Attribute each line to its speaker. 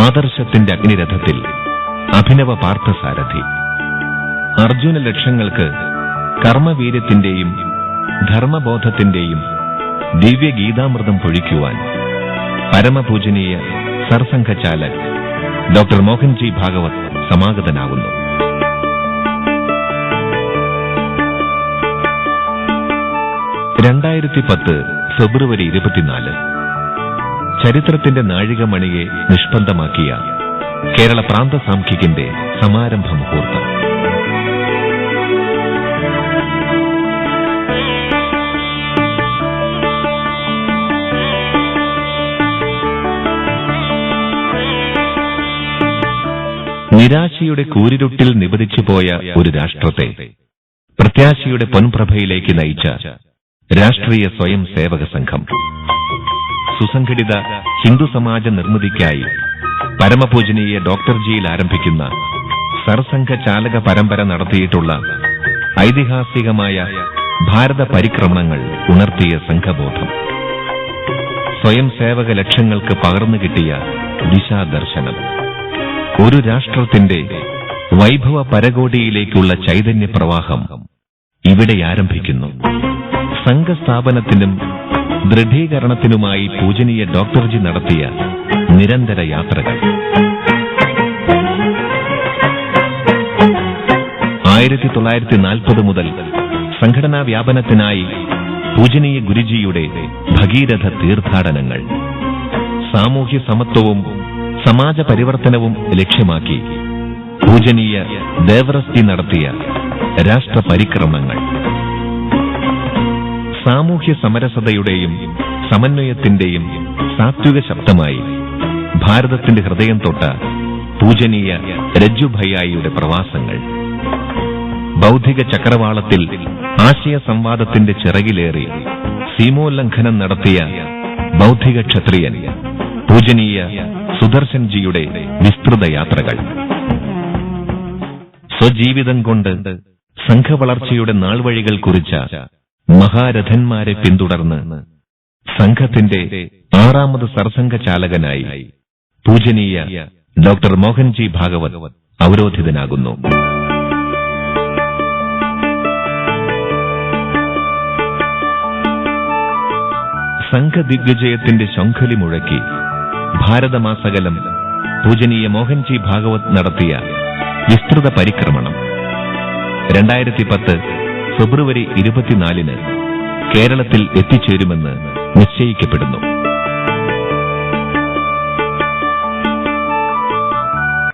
Speaker 1: ആദർശത്തിന്റെ അഗ്നിരഥത്തിൽ Abhinava Parthasarathy. Arjuna ലക്ഷങ്ങൾക്ക് കർമ്മവീര്യത്തിന്റെയും ധർമ്മബോധത്തിന്റെയും ദിവ്യഗീതാമൃതം പൊഴിക്കുവാൻ പരമപൂജനീയ Sarsanghchalak doctor Mohanji Bhagwat സമാഗതനാകുന്നു. ഫെബ്രുവരി 24 ചരിത്രത്തിന്റെ നാഴികമണിയെ നിഷ്പന്ദമാക്കിയ കേരള പ്രാന്ത സാംഖികിന്റെ സമാരംഭ മുഹൂർത്തം. നിരാശയുടെ കൂരിരുട്ടിൽ നിപതിച്ചുപോയ ഒരു രാഷ്ട്രത്തെ പ്രത്യാശയുടെ പൊൻപ്രഭയിലേക്ക് നയിച്ച രാഷ്ട്രീയ സ്വയം സേവക സംഘം. സുസംഘടിത ഹിന്ദു സമാജ നിർമ്മിതിക്കായി പരമപൂജനീയ ഡോക്ടർജിയിൽ ആരംഭിക്കുന്ന സർസംഘ ചാലക പരമ്പര നടത്തിയിട്ടുള്ള ഐതിഹാസികമായ ഭാരത പരിക്രമണങ്ങൾ ഉണർത്തിയ സംഘബോധം. സ്വയം സേവക ലക്ഷ്യങ്ങൾക്ക് പകർന്നു കിട്ടിയ ദിശാദർശനം. ഒരു രാഷ്ട്രത്തിന്റെ വൈഭവ പരകോടിയിലേക്കുള്ള ചൈതന്യ പ്രവാഹം ഇവിടെ ആരംഭിക്കുന്നു. സംഘസ്ഥാപനത്തിനും ദൃഢീകരണത്തിനുമായി പൂജനീയ ഡോക്ടർജി നടത്തിയ നിരന്തര യാത്രകൾ. 1940 മുതൽ സംഘടനാ വ്യാപനത്തിനായി പൂജനീയ ഗുരുജിയുടെ ഭഗീരഥ തീർത്ഥാടനങ്ങൾ. സാമൂഹ്യ സമത്വവും സമാജ പരിവർത്തനവും ലക്ഷ്യമാക്കി പൂജനീയ ദേവറസ്ജി നടത്തിയ രാഷ്ട്രപരിക്രമണങ്ങൾ. സാമൂഹ്യ സമരസതയുടെയും സമന്വയത്തിന്റെയും സാത്വിക ശബ്ദമായി ഭാരതത്തിന്റെ ഹൃദയം തൊട്ട പൂജനീയ രജ്ജുഭയ്യായിയുടെ പ്രവാസങ്ങൾ. ബൗദ്ധിക ചക്രവാളത്തിൽ ആശയ സംവാദത്തിന്റെ ചിറകിലേറി സീമോല്ലംഘനം നടത്തിയ ബൗദ്ധിക ക്ഷത്രിയൻ പൂജനീയ സുദർശൻജിയുടെ വിസ്തൃത യാത്രകൾ. സ്വജീവിതം കൊണ്ട് സംഘവളർച്ചയുടെ നാൾവഴികൾ കുറിച്ച മഹാരഥന്മാരെ പിന്തുടർന്ന് സംഘത്തിന്റെ 6ാമത് സർസംഘ ചാലകനായി പൂജനീയ ഡോക്ടർ മോഹൻജി ഭാഗവത് അവരോധിതനാകുന്നു. സംഘദിഗ്വിജയത്തിന്റെ ശംഖലി മുഴക്കി ഭാരതമാസകലം പൂജനീയ മോഹൻജി ഭാഗവത് നടത്തിയ വിസ്തൃത പരിക്രമണം 2010 ഫെബ്രുവരി 24 കേരളത്തിൽ എത്തിച്ചേരുമെന്ന് നിശ്ചയിക്കപ്പെടുന്നു.